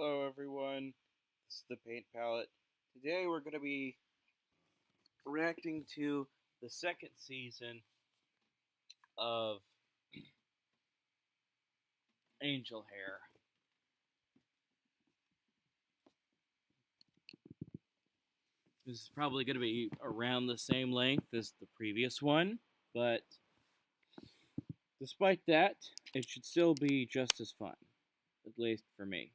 Hello everyone, this is the Paint Palette. Today we're going to be reacting to the second season of Angel Hair. This is probably going to be around the same length as the previous one, but despite that, it should still be just as fun, at least for me.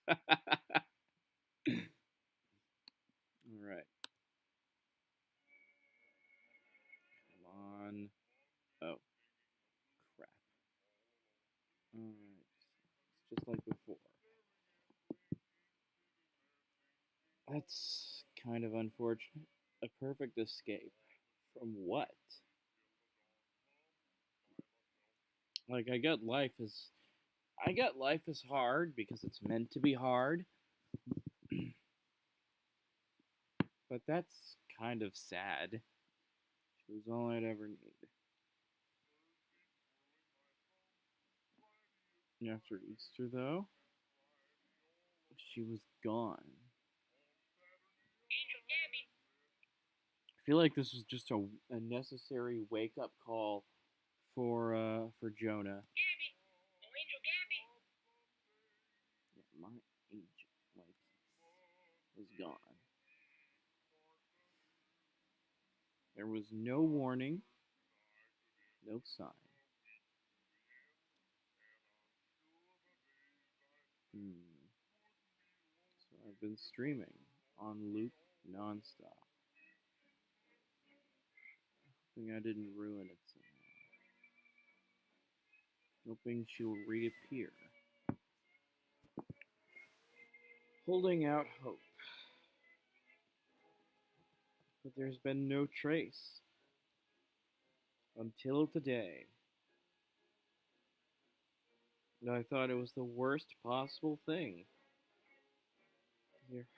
Alright, come on. Oh, crap. Alright, it's just like before. That's kind of unfortunate. A perfect escape. From what? Like I get life is hard because it's meant to be hard. But that's kind of sad. She was all I'd ever need. After Easter though, she was gone. I feel like this was just a necessary wake up call for Jonah. Yeah, my agent license was gone. There was no warning, no sign. So I've been streaming on loop nonstop, hoping I didn't ruin it somehow. Hoping she will reappear. Holding out hope. But there's been no trace. Until today. And I thought it was the worst possible thing.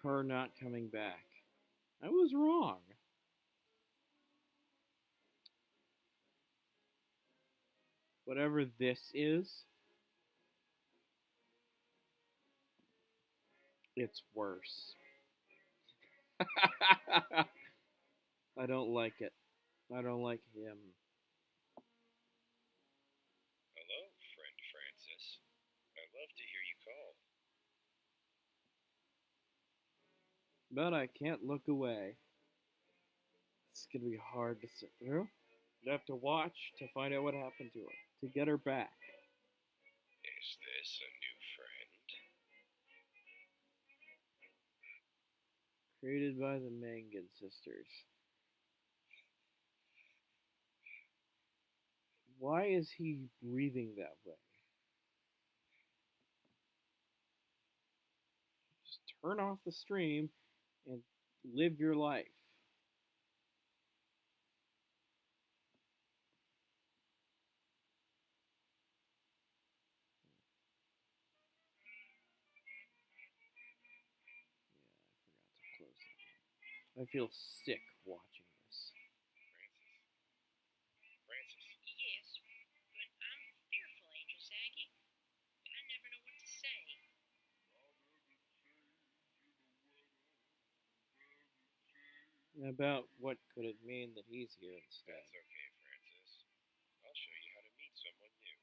Her not coming back. I was wrong. Whatever this is, it's worse. I don't like it. I don't like him. Hello, friend Francis. I love to hear you call. But I can't look away. It's gonna be hard to sit through. I have to watch to find out what happened to her, to get her back. Is this a new friend? Created by the Mangan sisters. Why is he breathing that way? Just turn off the stream and live your life. Yeah, I forgot to close that. I feel sick watching this. Francis. Yes, but I'm fearful, Angel Saggy. I never know what to say. About what could it mean that he's here instead? That's okay, Francis. I'll show you how to meet someone new.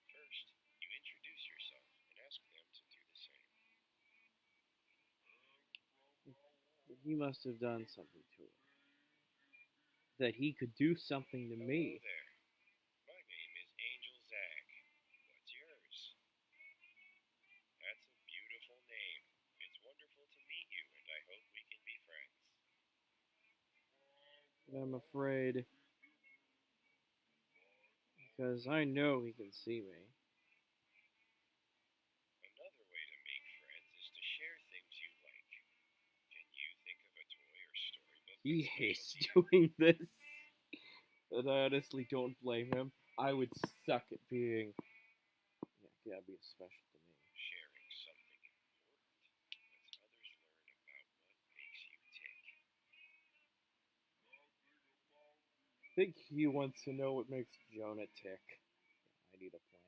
First, you introduce yourself and ask them to do the same. He must have done something to her. That he could do something to me. Hello there. My name is Angel Zag. What's yours? That's a beautiful name. It's wonderful to meet you, and I hope we can be friends. I'm afraid. Because I know he can see me. Another way to make friends is to share things you like. Can you think of a toy or storybook He that's hates special to you? doing this. And I honestly don't blame him. I would suck at being. Yeah, be special to me. Sharing something important lets others learn about what makes you tick. I think he wants to know what makes Jonah tick. I need a plan.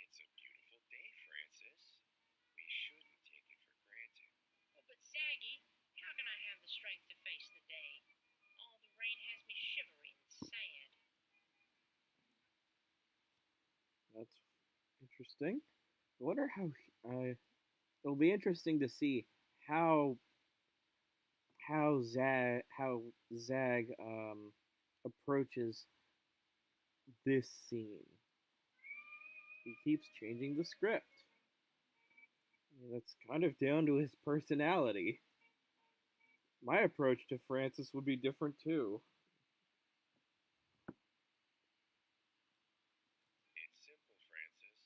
It's a beautiful day, Francis. strength to face the day. All the rain has me shivering and sad. That's interesting. I wonder how. It'll be interesting to see how Zag approaches this scene. He keeps changing the script. That's kind of down to his personality. My approach to Francis would be different too. It's simple, Francis.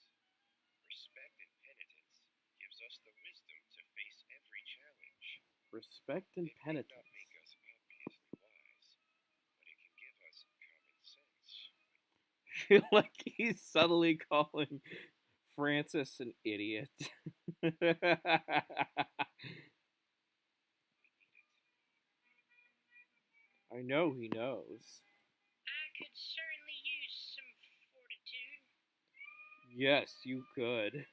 Respect and penitence gives us the wisdom to face every challenge. Respect and It may not penitence. make us obviously wise, but it can give us common sense. I feel like he's subtly calling Francis an idiot. I know he knows. I could certainly use some fortitude. Yes, you could.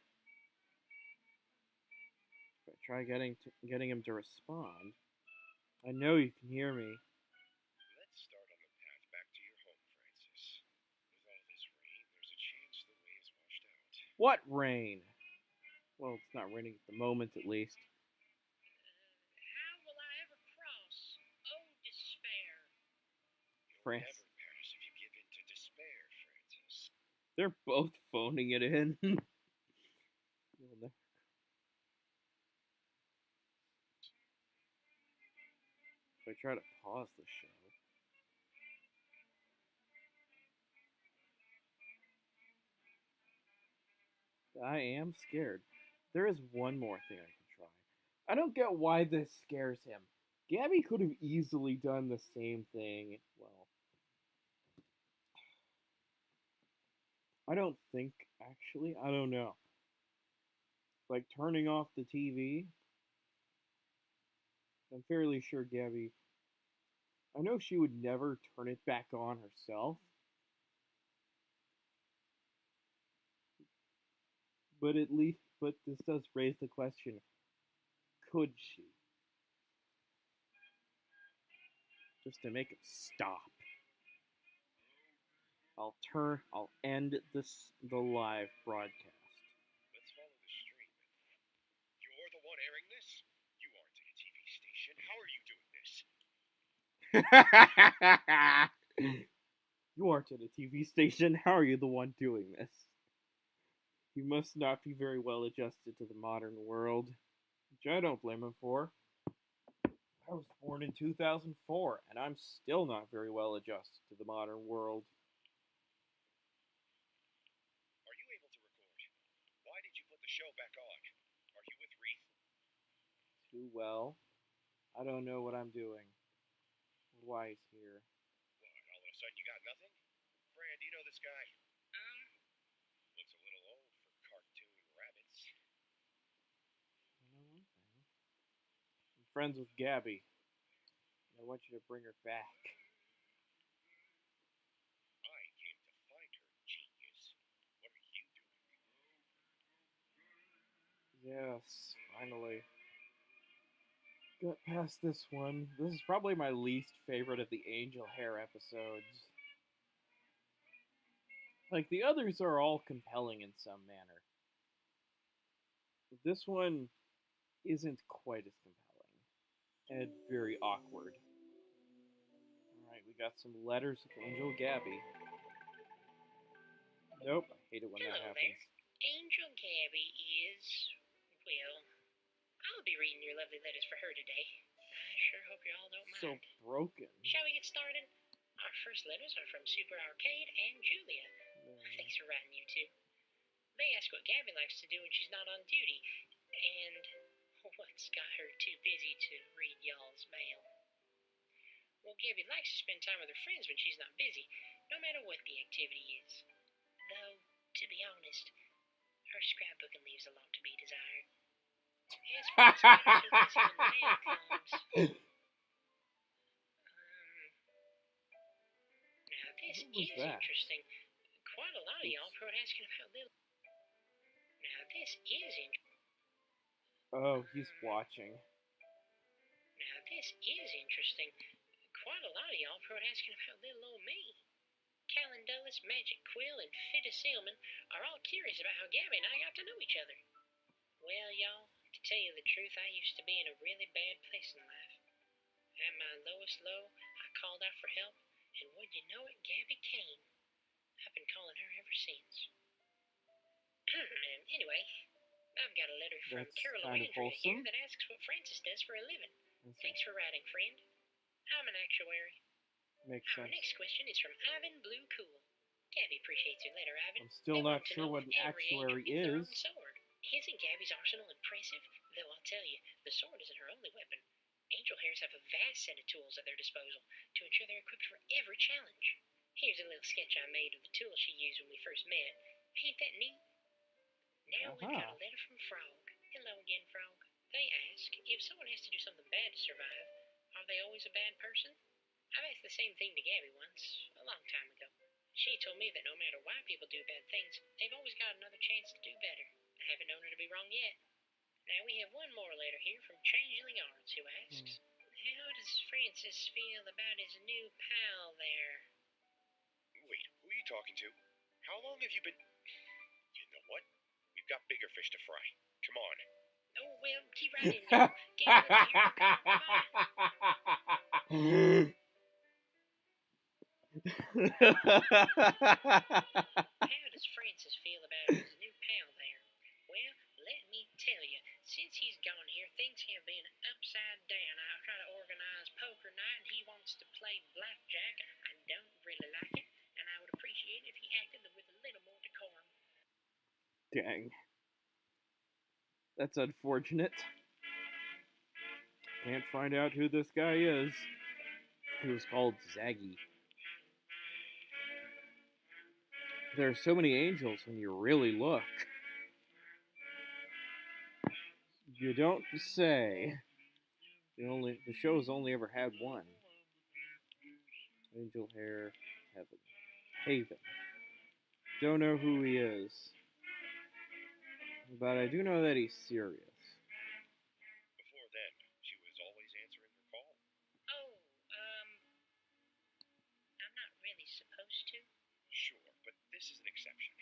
But try getting him to respond. I know you can hear me. Let's start on the path back to your home, Francis. With all this rain, there's a chance the way is washed out. What rain? Well, it's not raining at the moment, at least. How will I ever cross? Oh, despair. You'll France. never pass if you give in to despair, Francis. They're both phoning it in. If I try to pause the show. I am scared. There is one more thing I can try. I don't get why this scares him. Gabby could have easily done the same thing. Well, I don't think, actually. I don't know. Like turning off the TV. I'm fairly sure Gabby. I know she would never turn it back on herself. But this does raise the question, could she? Just to make it stop. I'll end the live broadcast. Let's follow the stream. You're the one airing this? You aren't at a TV station. How are you doing this? You aren't at a TV station. How are you the one doing this? You must not be very well adjusted to the modern world, which I don't blame him for. I was born in 2004, and I'm still not very well adjusted to the modern world. Are you able to record? Why did you put the show back on? Are you with Reith? Too well. I don't know what I'm doing. Why he's here. What, all of a sudden you got nothing? Fran, do you know this guy? Looks a little old for cartoon rabbits. I know one thing. I'm friends with Gabby. I want you to bring her back. I came to find her, genius. What are you doing? Yes, finally. Got past this one. This is probably my least favorite of the Angel Hare episodes. Like, the others are all compelling in some manner. This one isn't quite as compelling. And very awkward. Alright, we got some letters with Angel Gabby. Nope, I hate it when that Hello happens. there. Angel Gabby is, well, I'll be reading your lovely letters for her today. I sure hope you all don't mind. So broken. Shall we get started? Our first letters are from Super Arcade and Julia. Thanks for writing, you two. They ask what Gabby likes to do when she's not on duty, and what's got her too busy to read y'all's mail. Well, Gabby likes to spend time with her friends when she's not busy, no matter what the activity is. Though, to be honest, her scrapbooking leaves a lot to be desired. As far as getting too busy when the mail comes, now this is that? interesting. Quite a lot of y'all wrote asking about Lily. Now this is interesting. Oh, he's watching. Now this is interesting. Quite a lot of y'all wrote asking about little old me. Calendulus, Magic Quill, and Fitta Sealman are all curious about how Gabby and I got to know each other. Well, y'all, to tell you the truth, I used to be in a really bad place in life. At my lowest low, I called out for help, and would you know it, Gabby came. I've been calling her ever since. Anyway, I've got a letter from That's Carol kind of Andrea here wholesome. that asks what Francis does for a living. That's- Thanks for writing, friend. I'm an actuary. Makes Our sense. next question is from Ivan Blue Cool. Gabby appreciates your letter, Ivan. I'm still They not want to sure know what if an every angel actuary gets their is. own sword. Isn't Gabby's arsenal impressive? Though I'll tell you, the sword isn't her only weapon. Angel hares have a vast set of tools at their disposal to ensure they're equipped for every challenge. Here's a little sketch I made of the tools she used when we first met. Ain't that neat? Now we've got a letter from Frog. Hello again, Frog. They ask, if someone has to do something bad to survive, are they always a bad person? I've asked the same thing to Gabby once, a long time ago. She told me that no matter why people do bad things, they've always got another chance to do better. I haven't known her to be wrong yet. Now we have one more letter here from Changeling Arts, who asks, how does Francis feel about his new pal there? Wait, who are you talking to? How long have you been... You know what? We've got bigger fish to fry. Come on. Oh, well, keep writing, y'all. Gabby, let's hear from you. Bye. How does Francis feel about his new pal there? Well, let me tell you, since he's gone here, things have been upside down. I try to organize poker night, and he wants to play blackjack. I don't really like it, and I would appreciate it if he acted with a little more decorum. Dang. That's unfortunate. Can't find out who this guy is. He was called Zaggy. There are so many angels when you really look. You don't say. The show's only ever had one. Angel Hare Heaven. Haven. Don't know who he is. But I do know that he's serious. Before then, she was always answering her call. Oh, I'm not really supposed to. Sure, but this is an exception.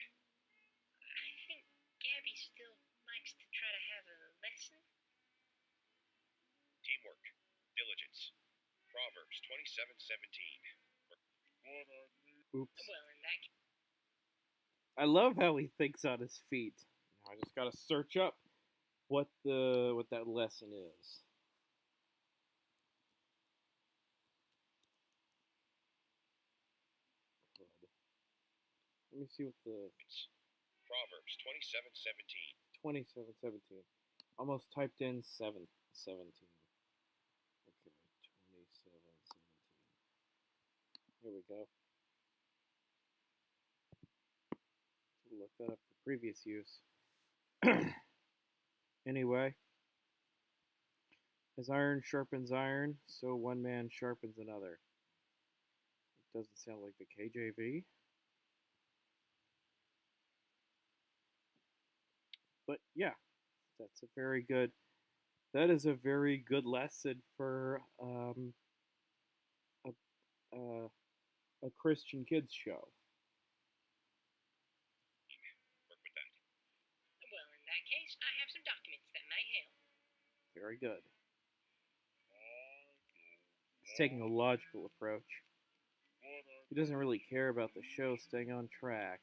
I think Gabby still likes to try to have a lesson. Teamwork. Diligence. Proverbs 27:17. Oops. Well, in that case, I love how he thinks on his feet. Now I just gotta search up what that lesson is. Let me see what the Proverbs 27:17. 27:17. Almost typed in 7:17. Okay, 27:17. Here we go. Look that up for previous use. Anyway, as iron sharpens iron, so one man sharpens another. It doesn't sound like the KJV. But yeah, that is a very good lesson for a Christian kids show. Work with that. well, in that case, I have some documents that may help. Very good. He's taking a logical approach. He doesn't really care about the show staying on track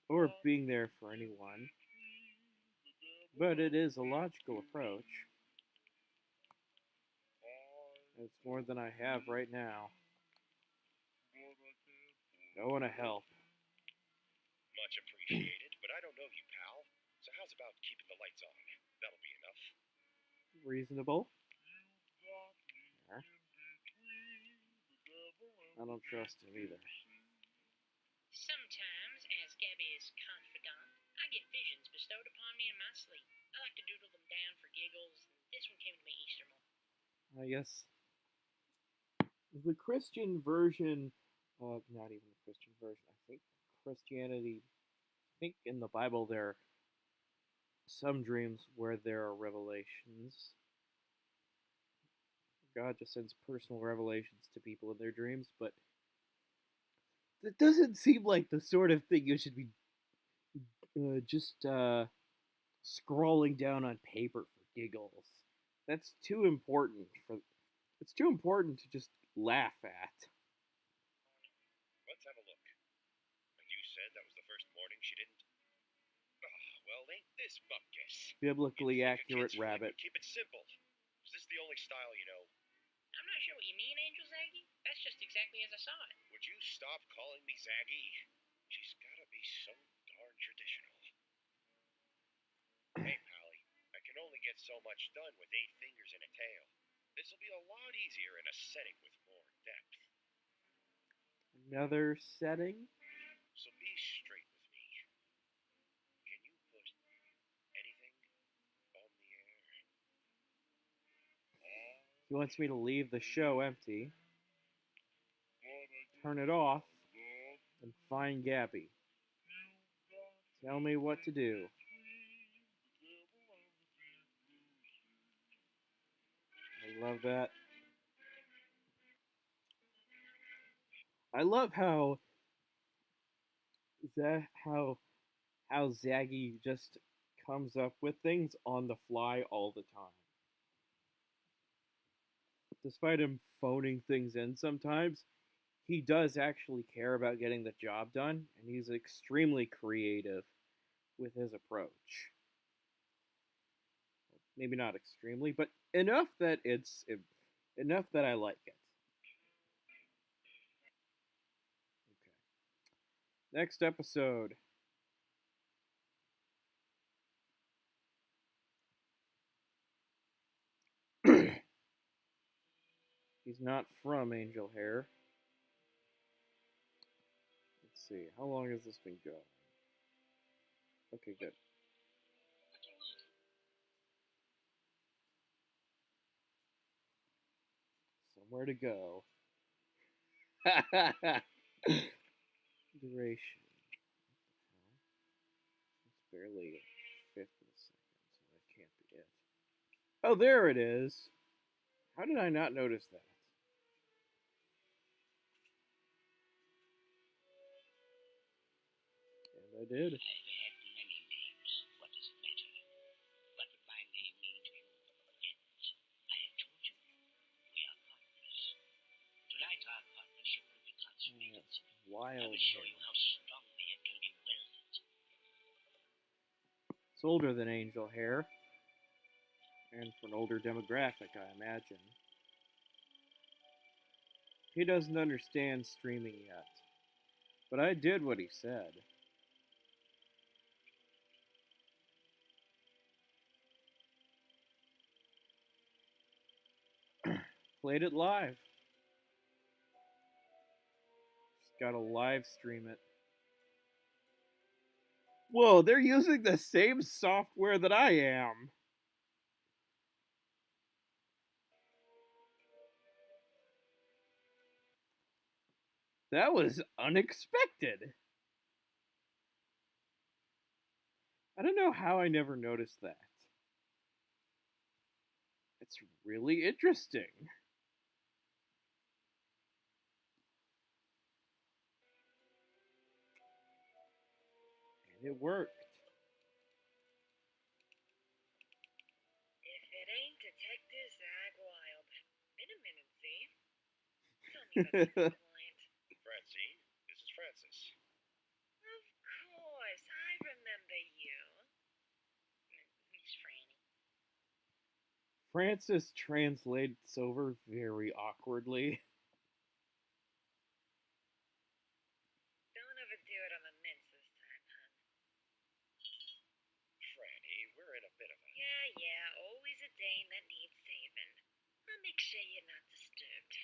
or being there for anyone. But it is a logical approach. It's more than I have right now. I want to help. Much appreciated, but I don't know you, pal. So how's about keeping the lights on? That'll be enough. Reasonable. I don't trust him either. Sometimes, as Gabby's confidant, I get visions bestowed upon me in my sleep. I like to doodle them down for giggles, and this one came to me Easter morning. I guess the Christian version, not even the Christian version, I think Christianity, I think in the Bible there are some dreams where there are revelations. God just sends personal revelations to people in their dreams, but that doesn't seem like the sort of thing you should be just scrolling down on paper for giggles. That's too important for. It's too important to just laugh at. Let's have a look. And you said that was the first morning she didn't. Well, ain't this bupkis? Biblically You'd think a accurate kid's flick rabbit. would keep it simple. Is this the only style you know? I'm not sure what you mean, Angel Zaggy. That's just exactly as I saw it. Would you stop calling me Zaggy? She's gotta be so darn traditional. Hey, Pally, I can only get so much done with 8 fingers and a tail. This'll be a lot easier in a setting with more depth. Another setting. So be straight with me. Can you put anything on the air? He wants me to leave the show empty, turn it off, and find Gabby. Tell me what to do. I love that. I love how how Zaggy just comes up with things on the fly all the time. Despite him phoning things in sometimes, he does actually care about getting the job done, and he's extremely creative with his approach. Maybe not extremely, but enough that enough that I like it. Okay. Next episode. He's not from Angel Hare. Let's see. How long has this been going? Okay, good. Somewhere to go. Duration. It's barely a fifth of a second, so that can't be it. Oh, there it is. How did I not notice that? And I did. I've had many names. What does it matter? What would my name mean to you? Yet, I have told you, we are partners. Tonight, our partnership will be consummated. I Wild. will show you how strongly it can be welded. It's older than Angel Hair. And for an older demographic, I imagine. He doesn't understand streaming yet. But I did what he said. Played it live. Just gotta live stream it. Whoa, they're using the same software that I am. That was unexpected. I don't know how I never noticed that. It's really interesting. And it worked. If it ain't Detective Zag Wild. Been a minute, Z. Tell me about the client. Francine, this is Francis. Of course, I remember you. Miss Franny. Francis translates over very awkwardly. Don't overdo it on the mints this time, hun. Franny, we're in a bit of a. Yeah, always a dame that needs saving. I'll make sure you're not disturbed.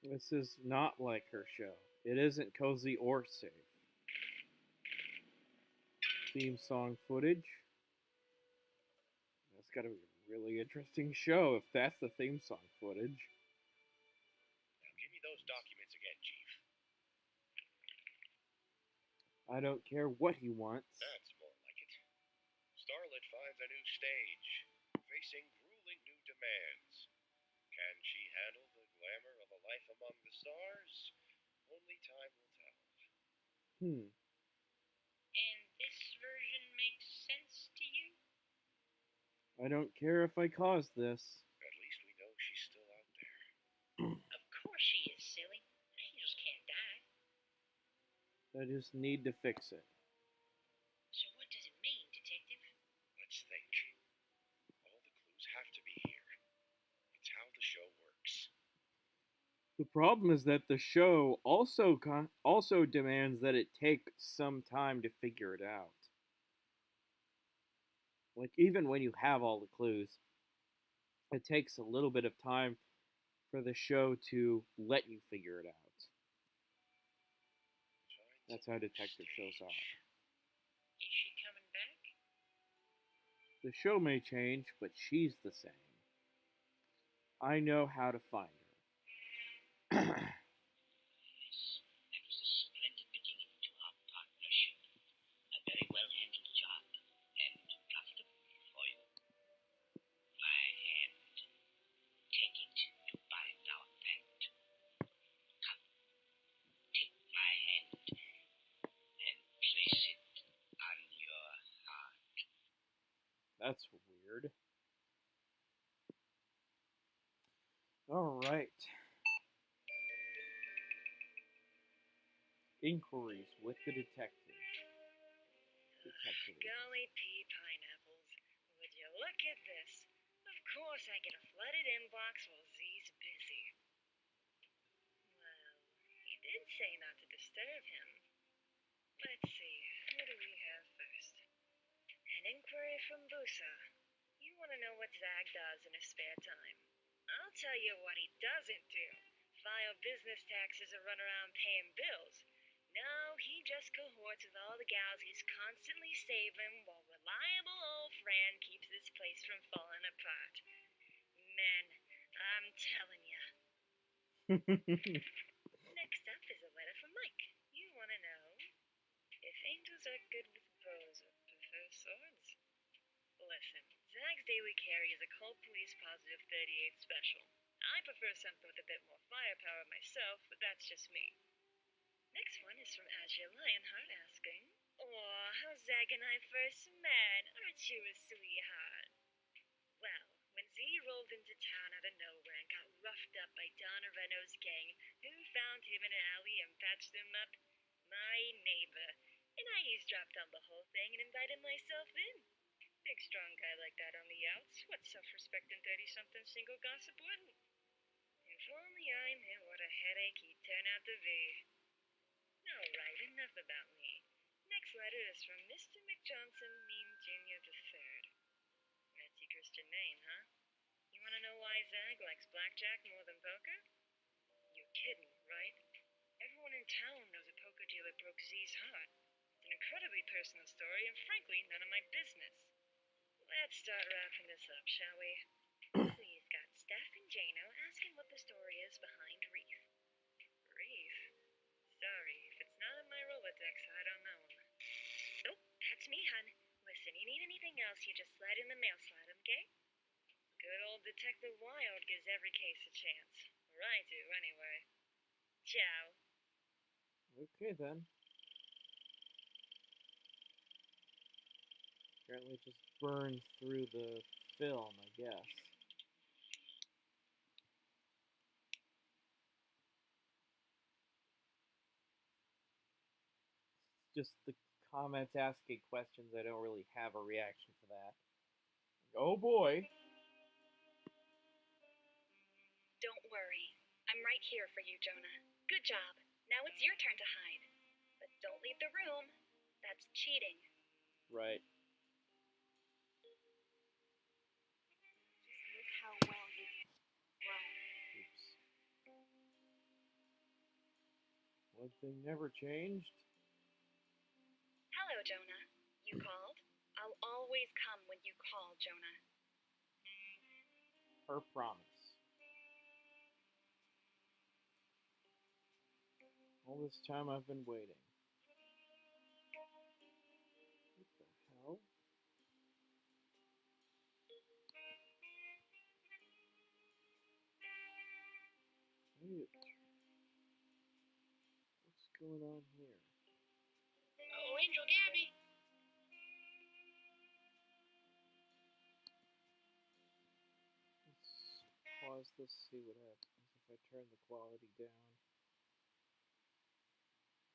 This is not like her show. It isn't cozy or safe. Theme song footage. That's gotta be a really interesting show if that's the theme song footage. Now give me those documents again, Chief. I don't care what he wants. That's more like it. Starlet finds a new stage, facing grueling new demands. Can she handle the glamour of a life among the stars? Only time will tell. Hmm. And this version makes sense to you? I don't care if I cause this. At least we know she's still out there. Of course she is, silly. Angels can't die. I just need to fix it. So what does it mean, Detective? Let's think. All the clues have to be here. It's how the show works. The problem is that the show also demands that it take some time to figure it out. Like even when you have all the clues, it takes a little bit of time for the show to let you figure it out. That's how detective shows are. Is she coming back? The show may change, but she's the same. I know how to find her. Yes, that was a splendid beginning to our partnership. A very well-handled job, and profitable for you. My hand. Take it to find out that. Come, take my hand and place it on your heart. That's weird. Alright. Inquiries with the detective. Golly pea pineapples. Would you look at this? Of course I get a flooded inbox while Z's busy. Well, he did say not to disturb him. Let's see, who do we have first? An inquiry from Busa. You want to know what Zag does in his spare time? I'll tell you what he doesn't do. File business taxes or run around paying bills. No, he just cohorts with all the gals he's constantly saving while reliable old Fran keeps this place from falling apart. Men, I'm telling ya. Next up is a letter from Mike. You want to know if angels are good with bows or prefer swords? Listen, Zag's Daily Carry is a cold police positive 38 special. I prefer something with a bit more firepower myself, but that's just me. Next one is from Azure Lionheart asking, "Aw, how Zag and I first met. Aren't you a sweetheart?" Well, when Z rolled into town out of nowhere and got roughed up by Donna Renault's gang, who found him in an alley and patched him up? My neighbor. And I eavesdropped on the whole thing and invited myself in. Big strong guy like that on the outs. What self-respecting 30-something single gossip wouldn't? If only I knew what a headache he'd turn out to be. Alright, enough about me. Next letter is from Mr. McJohnson, Mean Jr. III. Fancy Christian name, huh? You want to know why Zag likes blackjack more than poker? You're kidding, right? Everyone in town knows a poker dealer broke Z's heart. It's an incredibly personal story, and frankly, none of my business. Let's start wrapping this up, shall we? We've got Steph and Jano asking what the story is behind Reef. Reef? Sorry, if it's not in my Rolodex, I don't know him. Oh, that's me, hun. Listen, you need anything else, you just slide in the mail slot, okay? Good old Detective Wild gives every case a chance. Or I do, anyway. Ciao. Okay then. Apparently it just burned through the film, I guess. Just the comments asking questions, I don't really have a reaction for that. Oh boy. Don't worry. I'm right here for you, Jonah. Good job. Now it's your turn to hide. But don't leave the room. That's cheating. Right. Just look how well you've grown. Oops. One thing never changed. Hello, Jonah. You called? I'll always come when you call, Jonah. Her promise. All this time I've been waiting. What the hell? going on here? Oh, Angel Gabby. Let's pause this, see what happens if I turn the quality down.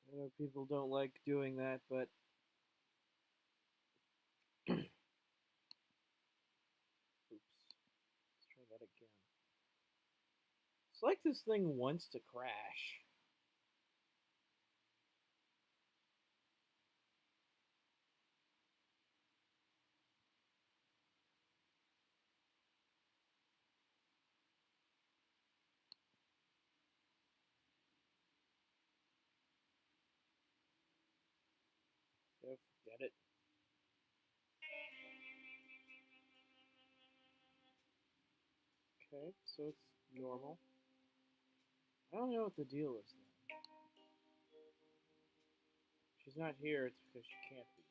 I know people don't like doing that, but oops. Let's try that again. It's like this thing wants to crash. Yeah, forget it. Okay, so it's normal. I don't know what the deal is then. She's not here, it's because she can't be.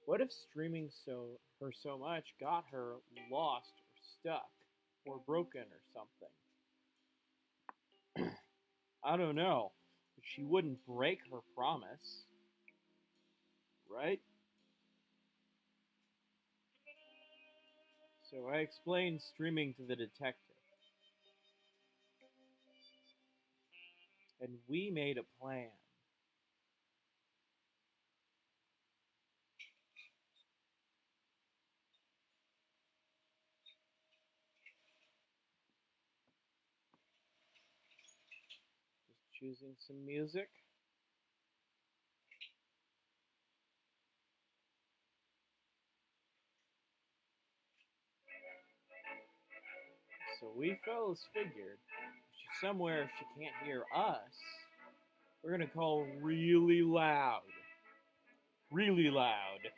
What if streaming her so much got her lost or stuck or broken or something? I don't know. But she wouldn't break her promise, right? So I explained streaming to the detective. And we made a plan. Just choosing some music. So we fellas figured if she's somewhere she can't hear us, we're gonna call really loud. Really loud.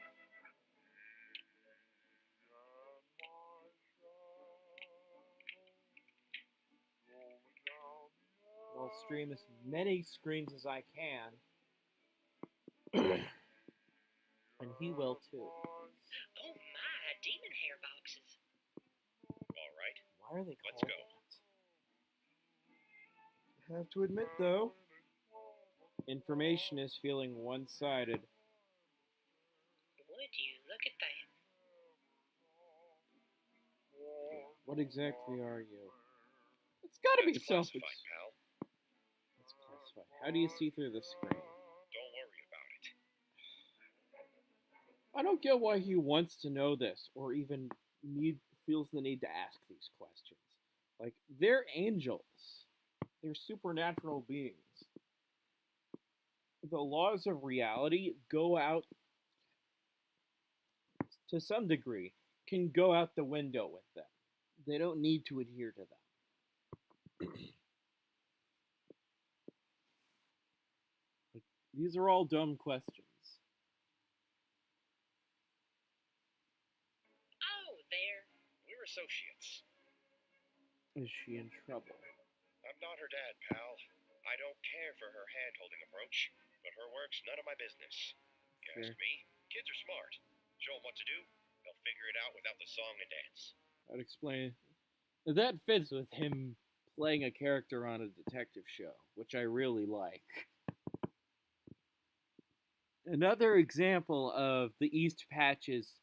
I'll stream as many screens as I can. And he will too. Oh my, demon hair boxes. All right, Why are they called let's go. that? I have to admit though, information is feeling one-sided. Would you look at that? What exactly are you? It's gotta be That's self. classified, pal. It's classified. How do you see through the screen? Don't worry about it. I don't get why he wants to know this, or even feels the need to ask these questions. Like, they're angels. They're supernatural beings. The laws of reality go out, to some degree, can go out the window with them. They don't need to adhere to them. Like, these are all dumb questions. Oh, there. We're associates. Is she in trouble? I'm not her dad, pal. I don't care for her hand-holding approach, but her work's none of my business. You Fair. ask me, kids are smart. Show them what to do, they'll figure it out without the song and dance. I'd explain. That fits with him playing a character on a detective show, which I really like. Another example of the East Patch's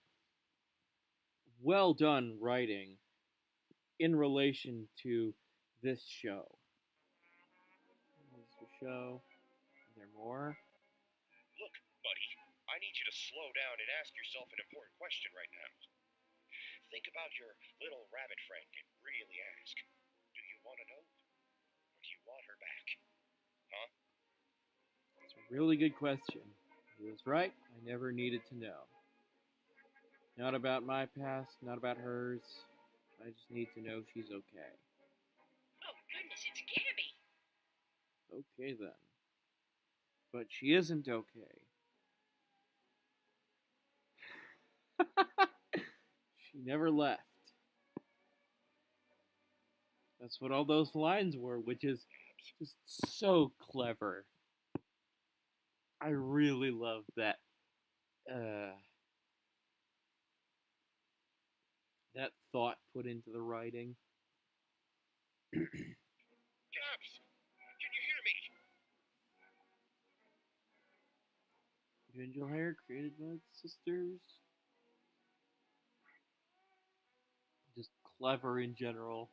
well done writing in relation to this show. This is the show. Are there more? Look, buddy, I need you to slow down and ask yourself an important question right now. Think about your little rabbit friend and really ask, do you want to know? Or do you want her back? Huh? It's a really good question. He was right. I never needed to know. Not about my past, not about hers. I just need to know she's okay. Oh, goodness, it's Gabby. Okay then. But she isn't okay. She never left. That's what all those lines were, which is just so clever. I really love that that thought put into the writing. Gabs, can you hear me? Angel Hare created by the sisters. Just clever in general.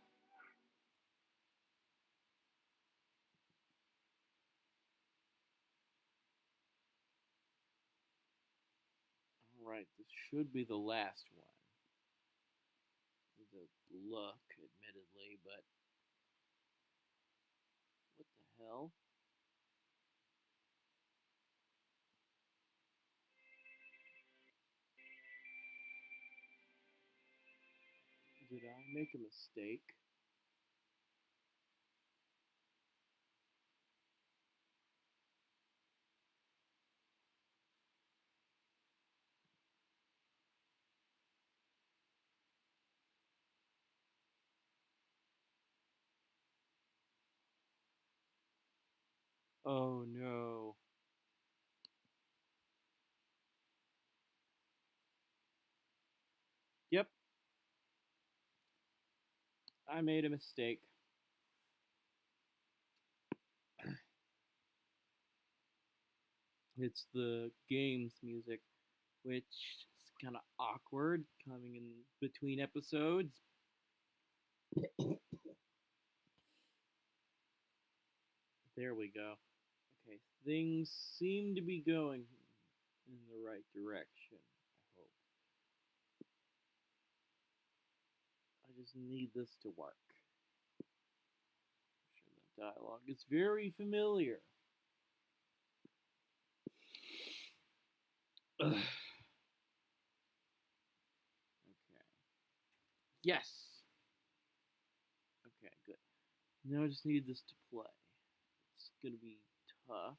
Alright, this should be the last one. The look, admittedly, but what the hell? Did I make a mistake? Oh no. Yep, I made a mistake. It's the game's music, which is kind of awkward coming in between episodes. There we go. Okay, things seem to be going in the right direction, I hope. I just need this to work. I'm sure the dialogue is very familiar. Ugh. Okay. Yes! Okay, good. Now I just need this to play. It's gonna be tough.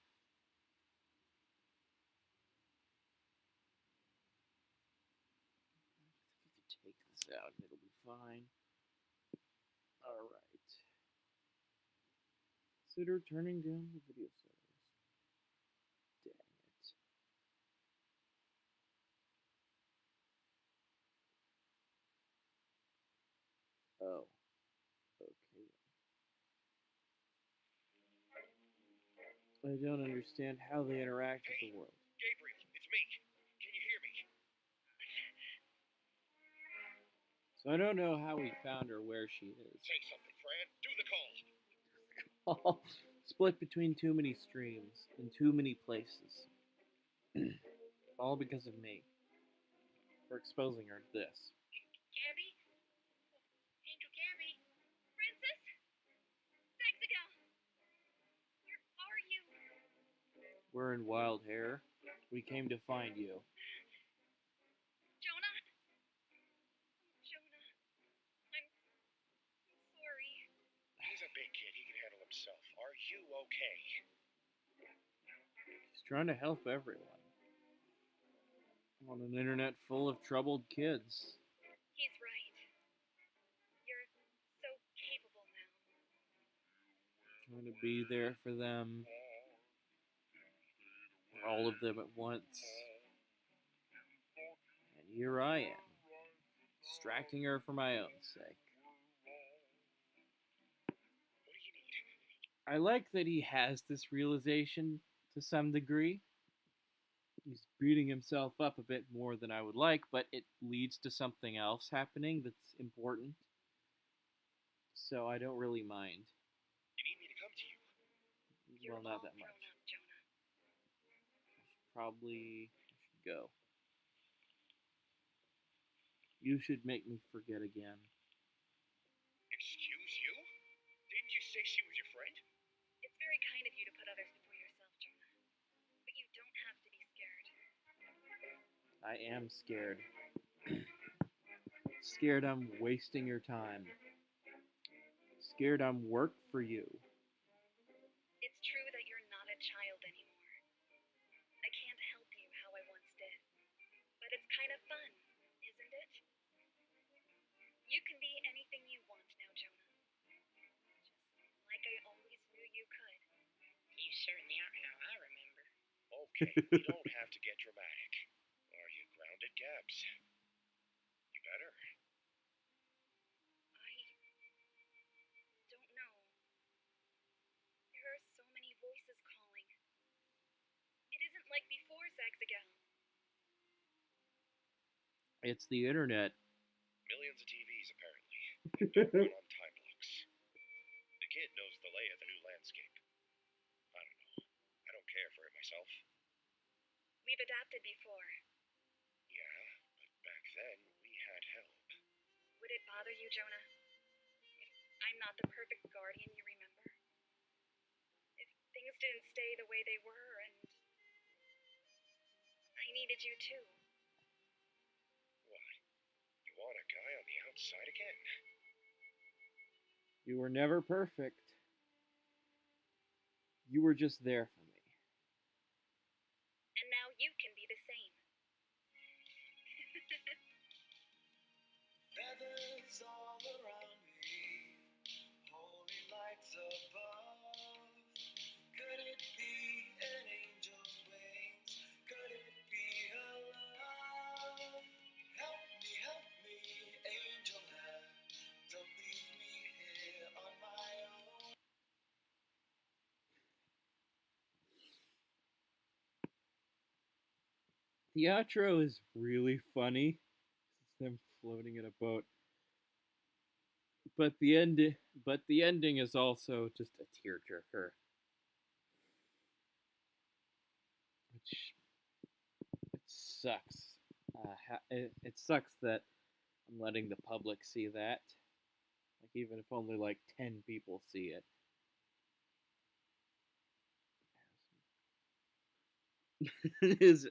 I think I can take this out and it'll be fine. Alright. Consider turning down the video service. Dang it. Oh. Okay. I don't understand how they interact with the world. Gabriel, it's me. Can you hear me? So I don't know how we found her where she is. Say something, Fran. Do the call. All split between too many streams in too many places. All because of me. For exposing her to this. Gabby? Angel Gabby? Princess? Sexico! Where are you? We're in Wild Hare. We came to find you. Jonah? Jonah. I'm sorry. He's a big kid. He can handle himself. Are you okay? He's trying to help everyone. On an internet full of troubled kids. He's right. You're so capable now. Trying to be there for them. For all of them at once. And here I am. Distracting her for my own sake. What do you need? I like that he has this realization to some degree. He's beating himself up a bit more than I would like, but it leads to something else happening that's important. So I don't really mind. You need me to come to you. You're Well, not all that much. grown up, Jonah. I should go. You should make me forget again. Excuse you? Didn't you say she was your friend? It's very kind of you to put others before yourself, Jonah. But you don't have to be scared. I am scared. Scared I'm wasting your time. Scared I'm work for you. It's true that you're not a child anymore. I can't help you how I once did. But it's kind of fun, isn't it? You can be anything you want now, Jonah. Just like I always knew you could. You certainly are how I remember. Okay, we don't have to get dramatic. Are you grounded, Gabs? You better. I don't know. There are so many voices calling. It isn't like before seconds ago. It's the internet. Millions of TVs, apparently, and don't run on time locks. The kid knows the lay of the new landscape. I don't know. I don't care for it myself. We've adapted before. Yeah, but back then, we had help. Would it bother you, Jonah? If I'm not the perfect guardian you remember? If things didn't stay the way they were and I needed you too? What? You want a guy on the outside again? You were never perfect. You were just there for me. And now you can be the same. Feathers all around me, holy lights above. Could it be an angel's wings? Could it be a love? Help me, angel hand. Don't leave me here on my own. The outro is really funny. It's them floating in a boat. But the ending is also just a tearjerker. Which it sucks. It sucks that I'm letting the public see that. Like even if only like 10 people see it. it is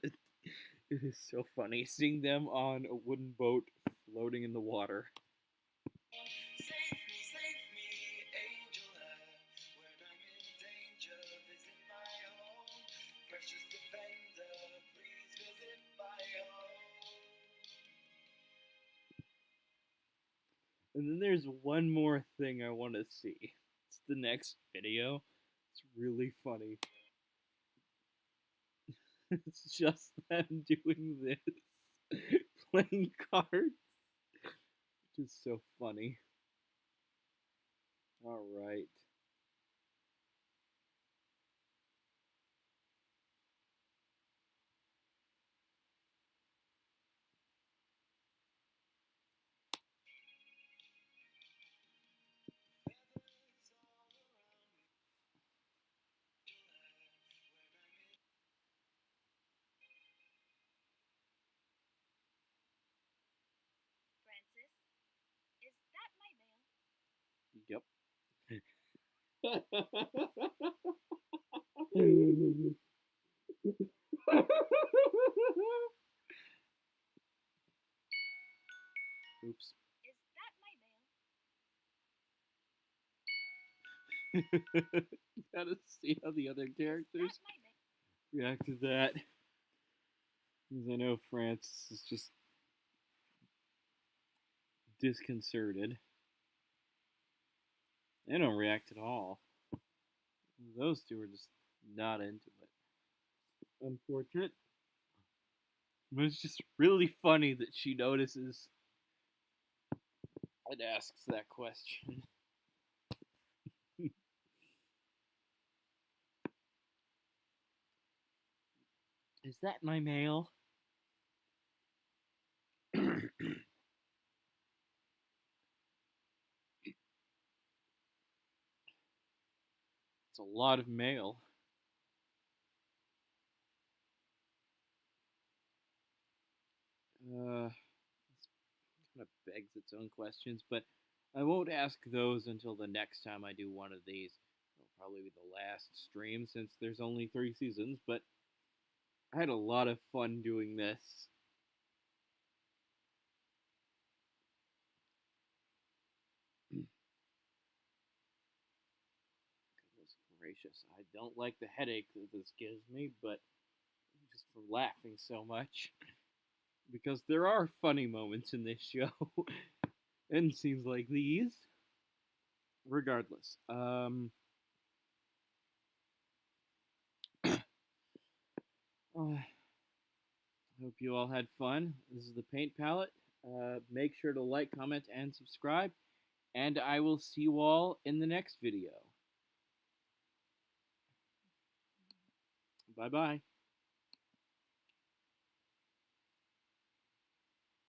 so funny seeing them on a wooden boat floating in the water. Save me, angel hand. When I'm in danger, visit my home. Precious defender, please visit my home. And then there's one more thing I want to see. It's the next video. It's really funny. It's just them doing this, playing cards, which is so funny. All right. Francis, is that my mail? Yep. Oops. Is that my mail? Gotta see how the other Is characters that my mail? react to that. Because I know Francis is just disconcerted. They don't react at all. Those two are just not into it. Unfortunate. But it's just really funny that she notices and asks that question. Is that my mail? It's a lot of mail. This kind of begs its own questions, but I won't ask those until the next time I do one of these. It'll probably be the last stream since there's only 3 seasons, but I had a lot of fun doing this. Goodness gracious, I don't like the headache that this gives me, but just from laughing so much. Because there are funny moments in this show, and scenes like these. Regardless, I hope you all had fun. This is the paint palette. Make sure to like, comment, and subscribe. And I will see you all in the next video. Bye bye.